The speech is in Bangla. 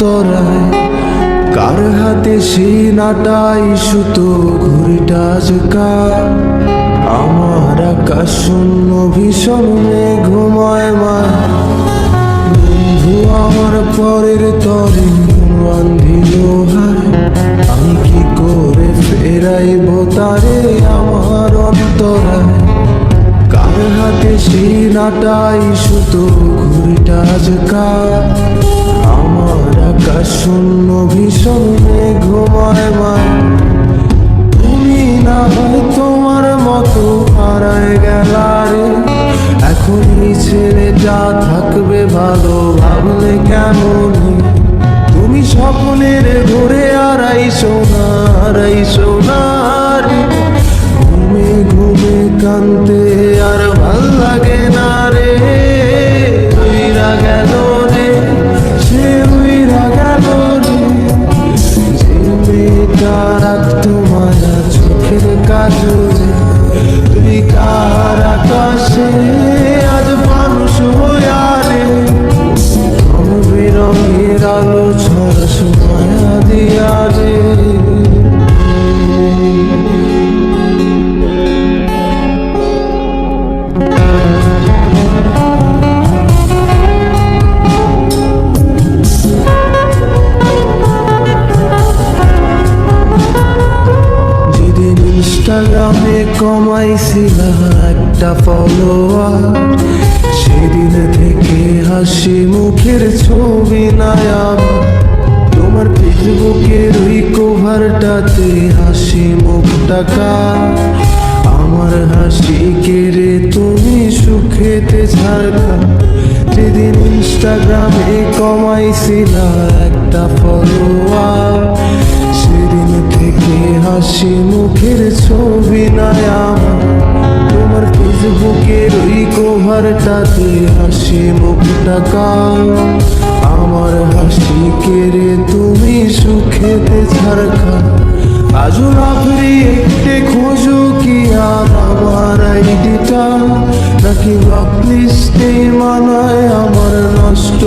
অন্তরায়, কার হাতে সেই নাটাই সুতো ঘুড়িটা আজকাল। আমার আকাশ শূন্য ভীষণ মেঘময় মায়, বন্ধু আমার পরের তরে বান্ধিল হায়। আমি কি করে ফেরাইব তারে আমার অন্তরায়, কার হাতে সেই নাটাই সুতো ঘুড়িটা আজকাল। আমার আকাশ শূন্য ভীষণ মেঘময় মায়, তুমি না হয় তোমার মতো হারায় গেলারে। এখন এই ছেলেটা থাকবে ভালো ভাবলে কেমন, তুমি স্বপ্নের ঘুরে আড়াইশো না আড়াইশো না রে। ঘুমে ঘুমে কানতে আর ভাল লাগে না রে। উইরা গেল রে, সে উইরা গেল রে। যে মেয়েটা রাখতো মায়া চোখের কাজলে, তুই কার আকাশে আজ মানুষ হইয়া রে। রং বেরঙের আলো ছড়া সময়া দিয়া রে। ইনস্টাগ্রামে কমাইছিলা একটা ফলোয়ার, সেদিন থেকে হাসি মুখের ছবি নাই আমার। তোমার ফেসবুকের ওই কভারটাতে হাসি মুখটা কার, আমার হাসি কেড়ে তুমি সুখেতে ঝাড়খা। যেদিন ইনস্টাগ্রামে কমাইছিলা একটা ফলোয়ার, সেদিন থেকে হাসি মুখের ছবি নাই আমার। তোমার ফেসবুকের ওই কভারটাতে হাসি মুখটা কার, আমার হাসি কেড়ে তুমি সুখেতে ঝাড়খা। আজও রাত্রি একটে খোঁজো কি আর আমার আইডিটা, নাকি ব্লক লিস্টে মানায় আমার নষ্ট